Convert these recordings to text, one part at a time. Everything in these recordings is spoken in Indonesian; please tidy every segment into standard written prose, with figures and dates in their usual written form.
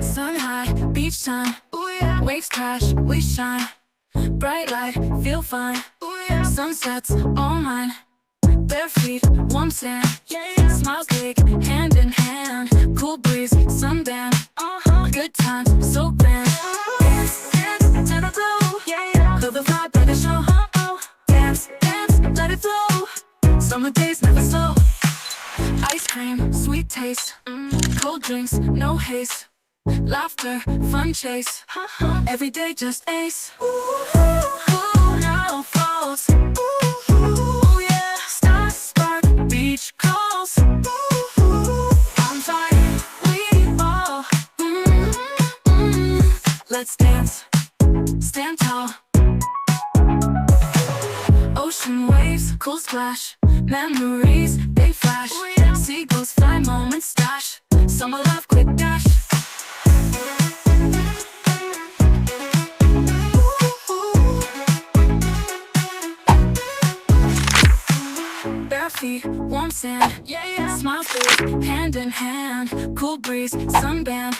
Sun high, beach time, ooh yeah. Waves crash, we shine. Bright light, feel fine, ooh yeah. Sunsets, all mine. Bare feet, warm sand, yeah. Smiles big, hand in hand. Cool breeze, suntan, good times, so grand. Dance, dance, turn a glow, yeah. Feel the vibe, let it show, Dance, dance, let it flow. Summer days never slow. Ice cream, sweet taste, cold drinks, no haste. Laughter, fun chase, every day just ace. Ooh, now falls. Ooh, yeah. Stars spark, beach calls. On fire, we fall. Let's dance, stand tall. Ocean waves, cool splash. Memories, they flash. Seagulls fly, moments stash. Summer love, quick dash. Bare feet, warm sand, yeah. Smiles big, hand in hand. Cool breeze, sunband,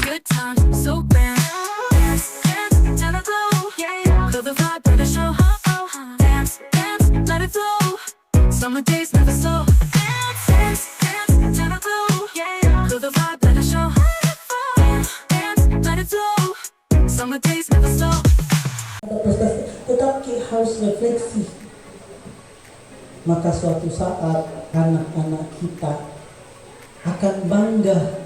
good times, so grand. Dance, dance, turn a glow, yeah. Feel the vibe, bring the show, Dance, dance, let it flow. Summer days never slow. Dance, dance, dance, turn a glow, yeah. Feel the vibe, let it show, Dance, dance, let it flow. Summer days never slow. Tetapi harus refleksi. Maka suatu saat anak-anak kita akan bangga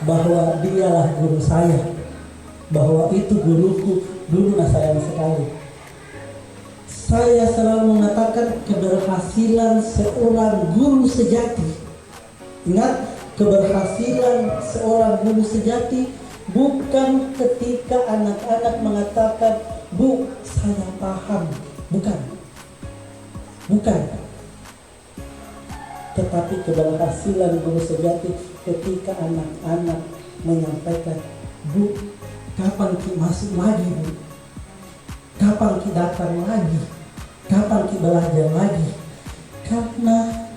bahwa dialah guru saya, bahwa itu guruku dulu sayang sekali. Saya selalu mengatakan keberhasilan seorang guru sejati. Ingat, keberhasilan seorang guru sejati bukan ketika anak-anak mengatakan, "Bu, saya paham." Bukan. Tetapi keberhasilan guru sejati ketika anak-anak menyampaikan, "Bu, kapan Ki masuk lagi, Bu? Kapan Ki datang lagi? Kapan Ki belajar lagi?" Karena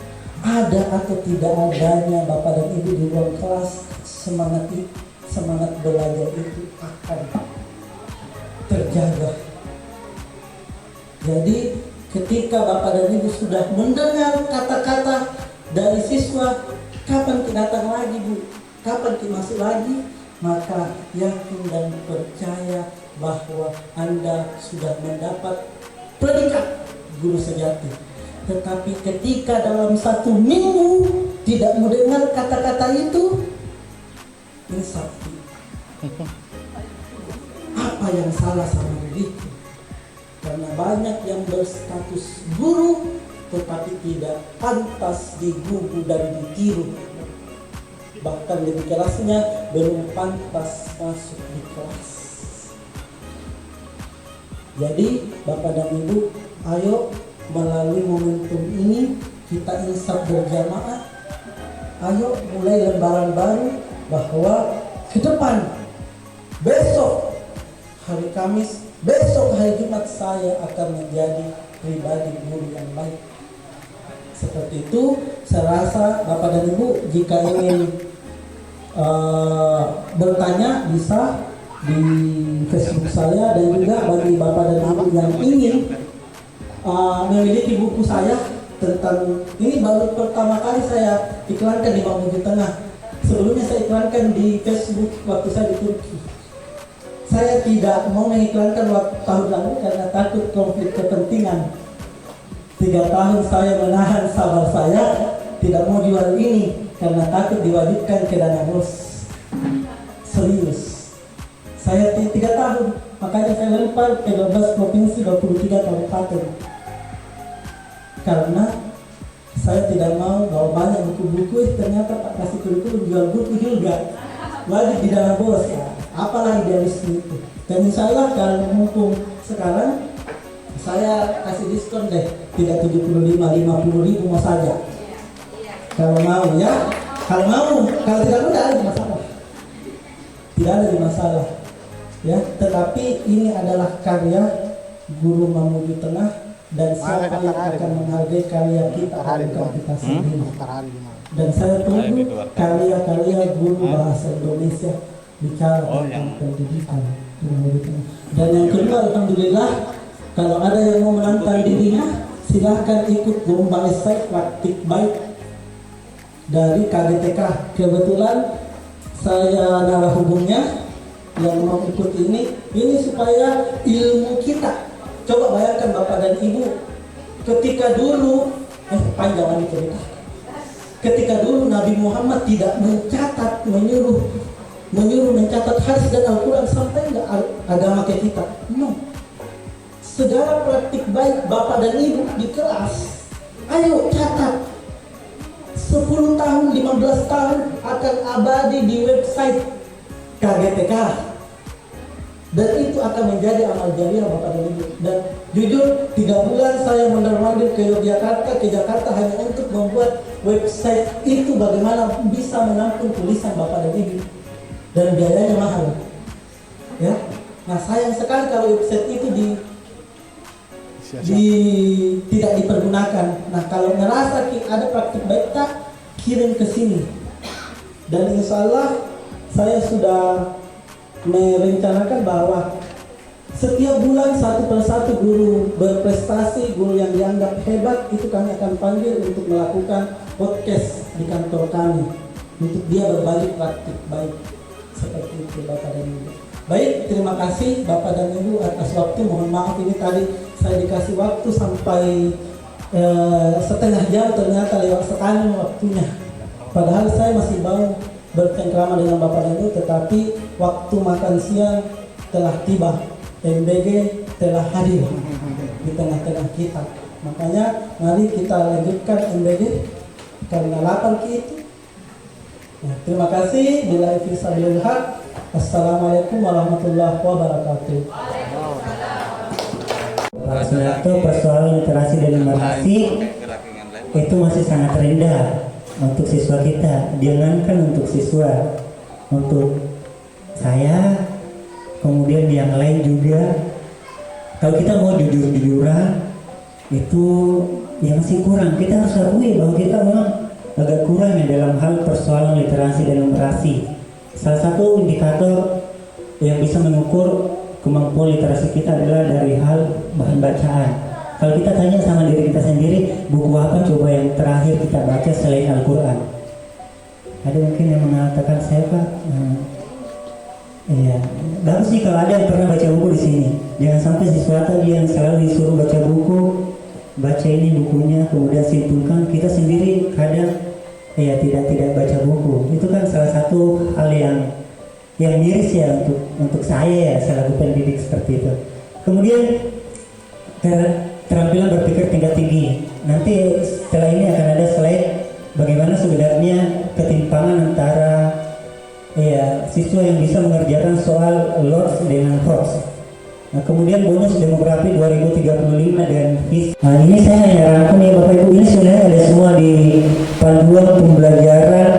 ada atau tidak adanya Bapak dan Ibu di ruang kelas, semangat belajar itu akan terjaga. Jadi ketika Bapak dan Ibu sudah mendengar kata-kata dari siswa, "Kapan Ki datang lagi, Bu? Kapan Ki masuk lagi?" Maka yakin dan percaya bahwa Anda sudah mendapat predikat guru sejati. Tetapi ketika dalam 1 minggu tidak mendengar kata-kata itu, ini sakti. Apa yang salah sama diriku? Karena banyak yang berstatus guru tetapi tidak pantas digugu dan ditiru. Bahkan di kelasnya belum pantas masuk di kelas. Jadi Bapak dan Ibu, ayo melalui momentum ini kita insaf berjamaah. Ayo mulai lembaran baru bahwa ke depan, besok hari Kamis, besok hari Jumat saya akan menjadi pribadi guru yang baik. Seperti itu, saya rasa Bapak dan Ibu jika ingin bertanya bisa di Facebook saya, dan juga bagi Bapak dan Ibu yang ingin memiliki buku saya tentang ini, baru pertama kali saya iklankan di Mamuju Tengah. Sebelumnya saya iklankan di Facebook waktu saya di Turki. Saya tidak mau mengiklankan waktu tahun lalu karena takut konflik kepentingan. 3 tahun saya menahan sabar saya, tidak mau jual ini karena takut diwajibkan ke dana bos. Serius. Saya 3 tahun, makanya saya lempar ke 12 provinsi, 23 kabupaten. Karena saya tidak mau bawa banyak buku-buku, ternyata Pak kasih kurikulum jual buku juga. Wajib di dana bos ya. Apalah idealisme itu. Dan insya Allah kalau mumpung sekarang saya kasih diskon deh, tidak 75, 50 ribu mau saja. Kalau mau ya, kalau mau, kalau tidak mau tidak ada masalah. Tidak ada masalah. Ya, tetapi ini adalah karya Guru Mamuju Tengah, dan siapa yang akan menghargai karya kita bukan kita sendiri. Dan saya tunggu karya-karya guru bahasa Indonesia bicara tentang pendidikan. Dan yang kedua, alhamdulillah, kalau ada yang mau menantang dirinya, silahkan ikut lomba esai praktik baik dari KGTK. Kebetulan saya narah hubungnya yang mau ikut ini supaya ilmu kita. Coba bayangkan Bapak dan Ibu, ketika dulu panjang cerita. Ketika dulu Nabi Muhammad tidak mencatat, menyuruh mencatat hadis dan Al-Quran, sampai enggak agama ke kita. No. Segala praktik baik Bapak dan Ibu di kelas, ayo catat. 10 tahun, 15 tahun akan abadi di website KGTK. Dan itu akan menjadi amal jariah Bapak dan Ibu. Dan jujur 3 bulan saya mondar-mandir ke Jakarta hanya untuk membuat website itu bagaimana bisa menampung tulisan Bapak dan Ibu. Dan biayanya mahal. Ya. Nah, sayang sekali kalau website itu tidak dipergunakan. Nah, kalau merasa ada praktik baik, tak kirim ke sini. Dan insya Allah saya sudah merencanakan bahwa setiap bulan 1 persatu guru berprestasi, guru yang dianggap hebat, itu kami akan panggil untuk melakukan podcast di kantor kami, untuk dia berbagi praktik baik. Seperti itu Bapak dan Ibu. Baik, terima kasih Bapak dan Ibu atas waktu. Mohon maaf ini tadi saya dikasih waktu sampai setengah jam, ternyata lewat sekali waktunya. Padahal saya masih mau bercengkrama dengan Bapak dan Ibu, tetapi waktu makan siang telah tiba. MBG telah hadir di tengah-tengah kita. Makanya mari kita lanjutkan MBG karena lapang kita. Nah, terima kasih. Bila fisabilil haq. Assalamualaikum warahmatullahi wabarakatuh. Pak Sunarto, persoalan literasi dan numerasi itu masih sangat rendah untuk siswa kita. Jangankan untuk siswa, untuk saya, kemudian yang lain juga. Kalau kita mau jujur-jujuran, itu yang masih kurang. Kita harus akui bahwa kita memang agak kurang ya dalam hal persoalan literasi dan numerasi. Salah satu indikator yang bisa mengukur kemampuan literasi kita adalah dari hal bahan bacaan. Kalau kita tanya sama diri kita sendiri, buku apa coba yang terakhir kita baca selain Al-Quran? Ada mungkin yang mengatakan saya Pak, iya, bagus sih kalau ada yang pernah baca buku di sini. Jangan sampai siswa tadi yang selalu disuruh baca buku, baca ini bukunya, kemudian simpulkan. Kita sendiri kadang tidak baca buku. Itu kan salah satu hal yang miris ya untuk saya ya selaku pendidik seperti itu. Kemudian keterampilan berpikir tingkat tinggi. Nanti setelah ini akan ada slide bagaimana sebenarnya ketimpangan antara siswa yang bisa mengerjakan soal Lords dengan Forbes. Nah, kemudian bonus demografi 2035 dan FIS. Nah, ini saya hanya rangkum ya Bapak Ibu, ini sebenarnya ada semua di panduan pembelajaran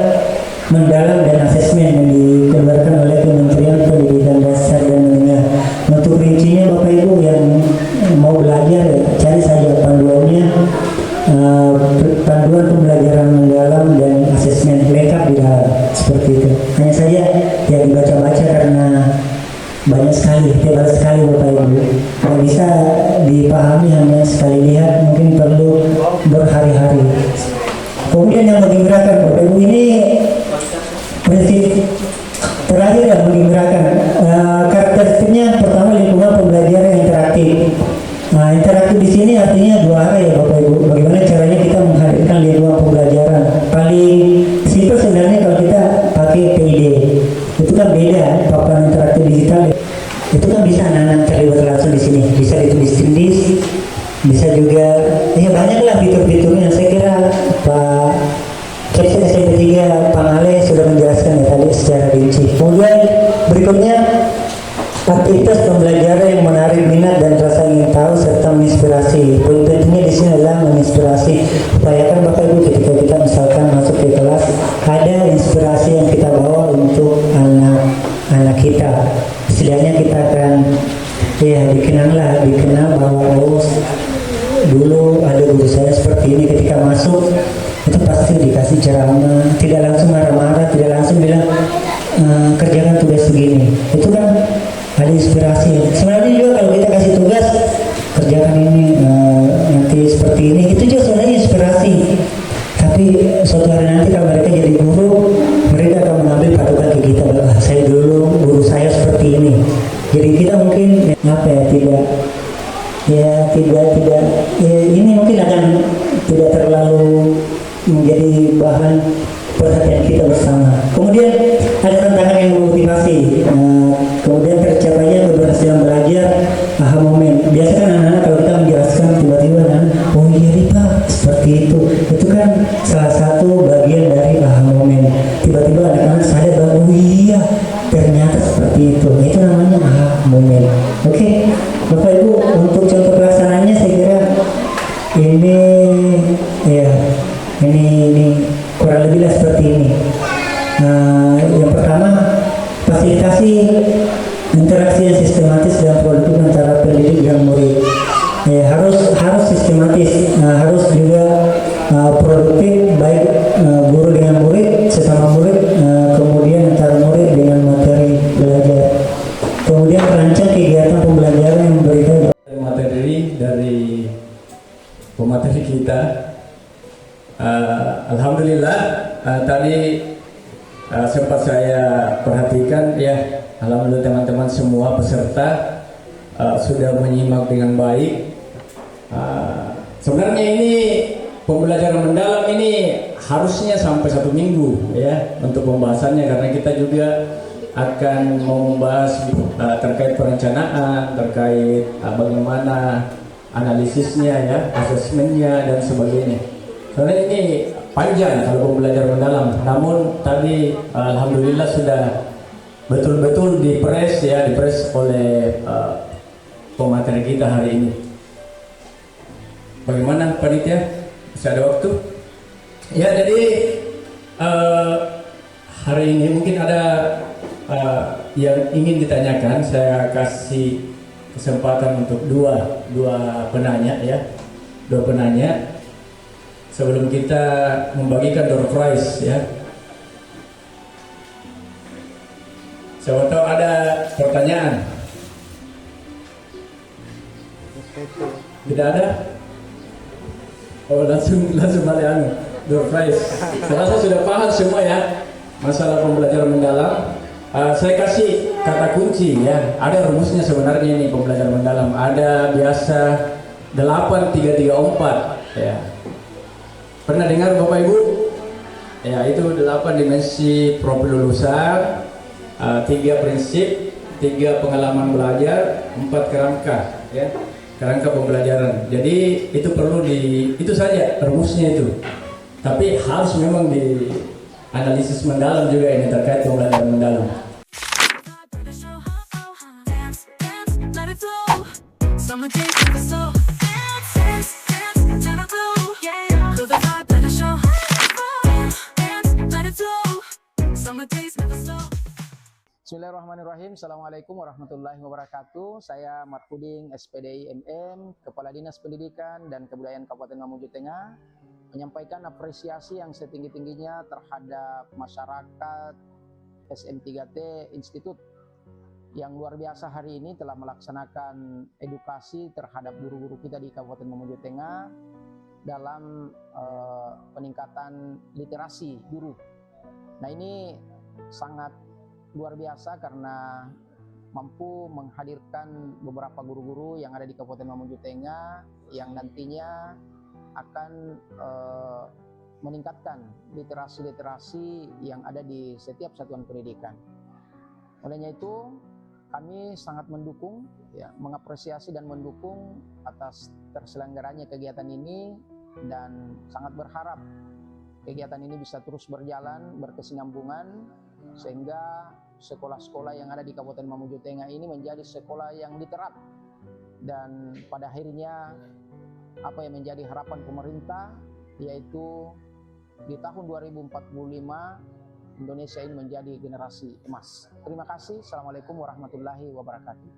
mendalam dan asesmen yang dikeluarkan oleh Kementerian Pendidikan Dasar dan Menengah. Untuk rincinya Bapak Ibu yang mau belajar ya, cari saja panduannya, panduan pembelajaran mendalam dan asesmen lengkap di dalam seperti itu. Hanya yang dibaca-baca karena banyak sekali, tebal sekali Bapak Ibu. Nggak bisa dipahami hanya sekali lihat, mungkin perlu berhari-hari. Kemudian yang menggerakkan Bapak Ibu, ini prinsip terakhir yang menggerakkan. Karakteristiknya pertama lingkungan pembelajaran interaktif. Nah, interaktif di sini artinya dua arah ya Bapak Ibu. Bagaimana caranya kita menghadirkan lingkungan pembelajaran? Paling simpel sebenarnya kalau kita pakai PID. Itu kan beda, papan interaktif digital. Itu kan bisa anak-anak terlibat langsung di sini. Bisa ditulis-tulis, bisa juga, ya banyaklah fitur-fiturnya. Saya kira Pak Kapten SMP 3 Pangale sudah menjelaskan ya tadi secara rinci. Kemudian berikutnya aktivitas pembelajaran yang menarik minat dan rasa ingin tahu serta menginspirasi. Poin pentingnya di sini adalah menginspirasi. Upayakan Bapak Ibu ketika kita misalkan masuk ke kelas ada inspirasi yang kita bawa untuk anak-anak kita. Setidaknya kita akan dikenal bahwa dulu ada guru saya seperti ini, ketika masuk itu pasti dikasih ceramah, tidak langsung marah-marah, tidak langsung bilang kerjakan tugas begini. Itu kan ada inspirasi. Sebenarnya juga kalau kita kasih tugas kerjakan ini nanti seperti ini, itu juga sebenarnya inspirasi. Tapi suatu hari nanti kalau mereka jadi guru, mereka akan mengambil patokan ke kita. Saya dulu guru saya seperti ini. Jadi kita mungkin ini mungkin akan tidak terlalu menjadi bahan perhatian kita bersama. Kemudian ada tantangan yang memotivasi. Kemudian tercapainya keberhasilan belajar, aha momen. Biasa kan anak-anak kalau kita menjelaskan tiba-tiba oh iya Pak seperti itu. Itu kan salah satu bagian dari aha momen. Tiba-tiba anak-anak sadar bahwa oh iya ternyata seperti itu. Itu namanya aha momen. Oke, Bapak Ibu, untuk contoh pelaksanaannya saya kira ini kurang lebih seperti ini. Yang pertama, fasilitasi interaksi yang sistematis dan produktif antara pendidik dan murid. Harus sistematis, harus juga produktif, baik guru dengan murid, sesama murid, kemudian antara murid dengan materi belajar. Kemudian merancang kegiatan pembelajaran yang memberikan materi dari pemateri kita. Alhamdulillah tadi sempat saya perhatikan ya, alhamdulillah teman-teman semua peserta sudah menyimak dengan baik. Sebenarnya ini pembelajaran mendalam ini harusnya sampai 1 minggu ya untuk pembahasannya, karena kita juga akan membahas terkait perencanaan, terkait bagaimana analisisnya ya, asesmennya dan sebagainya. Karena ini panjang kalau pembelajaran mendalam. Namun tadi alhamdulillah sudah betul-betul dipres oleh pemateri kita hari ini. Bagaimana panitia? Masih ada waktu? Ya, jadi hari ini mungkin ada yang ingin ditanyakan. Saya kasih kesempatan untuk dua penanya ya, dua penanya sebelum kita membagikan door prize ya. Siapa tahu ada pertanyaan? Tidak ada? Oh, langsung balik door prize. Saya rasa sudah paham semua ya masalah pembelajaran mendalam. Saya kasih kata kunci ya. Ada rumusnya sebenarnya ini pembelajaran mendalam. Ada biasa 8-3-3-4 ya. Pernah dengar Bapak Ibu? Ya, itu 8 dimensi profil lulusan, 3 prinsip, 3 pengalaman belajar, 4 kerangka ya. Kerangka pembelajaran. Jadi itu perlu itu saja rumusnya itu. Tapi harus memang di analisis mendalam juga ini terkait pembelajaran mendalam. Bismillahirrahmanirrahim. Assalamualaikum warahmatullahi wabarakatuh. Saya Marfuding, SPDI MM, Kepala Dinas Pendidikan dan Kebudayaan Kabupaten Mamuju Tengah, menyampaikan apresiasi yang setinggi-tingginya terhadap masyarakat SM3T Institut yang luar biasa hari ini telah melaksanakan edukasi terhadap guru-guru kita di Kabupaten Mamuju Tengah dalam peningkatan literasi guru. Nah, ini sangat luar biasa karena mampu menghadirkan beberapa guru-guru yang ada di Kabupaten Mamuju Tengah yang nantinya akan meningkatkan literasi-literasi yang ada di setiap satuan pendidikan. Olehnya itu, kami sangat mendukung, mengapresiasi dan mendukung atas terselenggaranya kegiatan ini dan sangat berharap kegiatan ini bisa terus berjalan, berkesinambungan, sehingga sekolah-sekolah yang ada di Kabupaten Mamuju Tengah ini menjadi sekolah yang literat. Dan pada akhirnya apa yang menjadi harapan pemerintah, yaitu di tahun 2045 Indonesia ini menjadi generasi emas. Terima kasih. Assalamualaikum warahmatullahi wabarakatuh.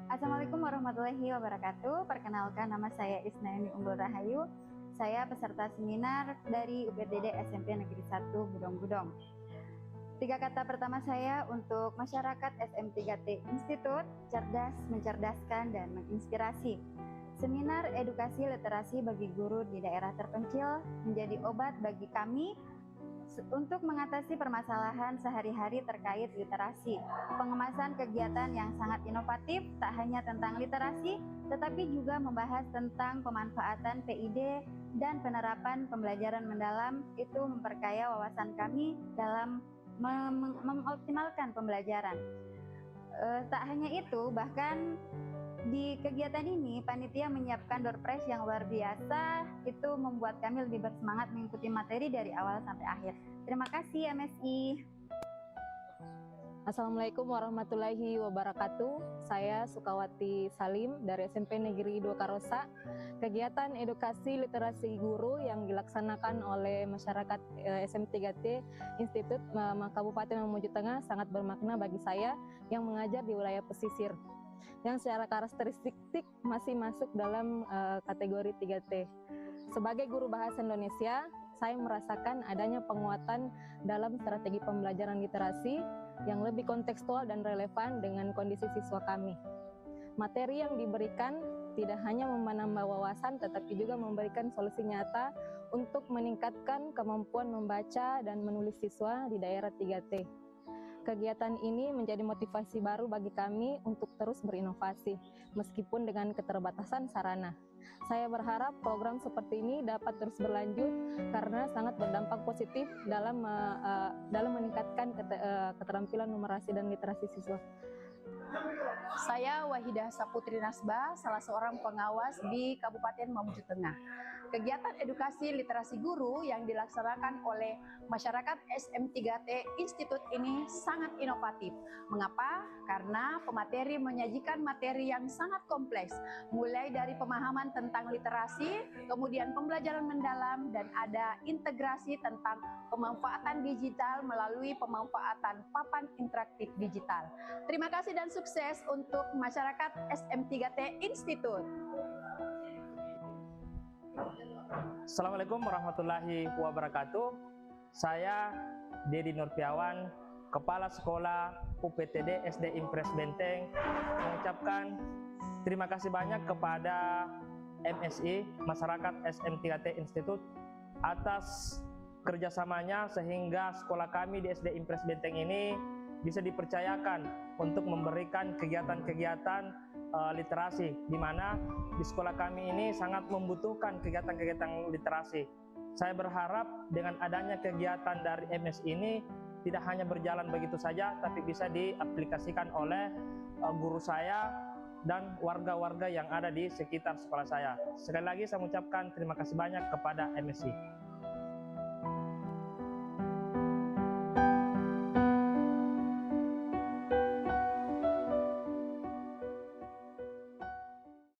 Assalamualaikum warahmatullahi wabarakatuh. Perkenalkan, nama saya Isnaini Unggul Rahayu. Saya peserta seminar dari UPTD SMP Negeri 1 Gudong-Gudong. 3 kata pertama saya untuk masyarakat SM3T Institut: cerdas, mencerdaskan, dan menginspirasi. Seminar edukasi literasi bagi guru di daerah terpencil menjadi obat bagi kami untuk mengatasi permasalahan sehari-hari terkait literasi. Pengemasan kegiatan yang sangat inovatif, tak hanya tentang literasi, tetapi juga membahas tentang pemanfaatan PID dan penerapan pembelajaran mendalam. Itu memperkaya wawasan kami dalam mengoptimalkan pembelajaran. Tak hanya itu, bahkan di kegiatan ini panitia menyiapkan door prize yang luar biasa. Itu membuat kami lebih bersemangat mengikuti materi dari awal sampai akhir. Terima kasih MSI. Assalamualaikum warahmatullahi wabarakatuh. Saya Sukawati Salim dari SMP Negeri 2 Karosa. Kegiatan edukasi literasi guru yang dilaksanakan oleh masyarakat SM3T Institut Kabupaten Mamuju Tengah sangat bermakna bagi saya yang mengajar di wilayah pesisir, yang secara karakteristik masih masuk dalam kategori 3T. Sebagai guru bahasa Indonesia, saya merasakan adanya penguatan dalam strategi pembelajaran literasi yang lebih kontekstual dan relevan dengan kondisi siswa kami. Materi yang diberikan tidak hanya menambah wawasan, tetapi juga memberikan solusi nyata untuk meningkatkan kemampuan membaca dan menulis siswa di daerah 3T. Kegiatan ini menjadi motivasi baru bagi kami untuk terus berinovasi, meskipun dengan keterbatasan sarana. Saya berharap program seperti ini dapat terus berlanjut karena sangat berdampak positif dalam meningkatkan keterampilan numerasi dan literasi siswa. Saya Wahidah Saputri Nasbah, salah seorang pengawas di Kabupaten Mamuju Tengah. Kegiatan edukasi literasi guru yang dilaksanakan oleh masyarakat SM3T Institut ini sangat inovatif. Mengapa? Karena pemateri menyajikan materi yang sangat kompleks, mulai dari pemahaman tentang literasi, kemudian pembelajaran mendalam, dan ada integrasi tentang pemanfaatan digital melalui pemanfaatan papan interaktif digital. Terima kasih dan sukses untuk masyarakat SM3T Institut. Assalamualaikum warahmatullahi wabarakatuh. Saya Dedi Nurpiawan, Kepala Sekolah UPTD SD Impres Benteng, mengucapkan terima kasih banyak kepada MSI, Masyarakat SM3T Institut, atas kerjasamanya sehingga sekolah kami di SD Impres Benteng ini bisa dipercayakan untuk memberikan kegiatan-kegiatan literasi, di mana di sekolah kami ini sangat membutuhkan kegiatan-kegiatan literasi. Saya berharap dengan adanya kegiatan dari MS ini tidak hanya berjalan begitu saja, tapi bisa diaplikasikan oleh guru saya dan warga-warga yang ada di sekitar sekolah saya. Sekali lagi saya mengucapkan terima kasih banyak kepada MSI.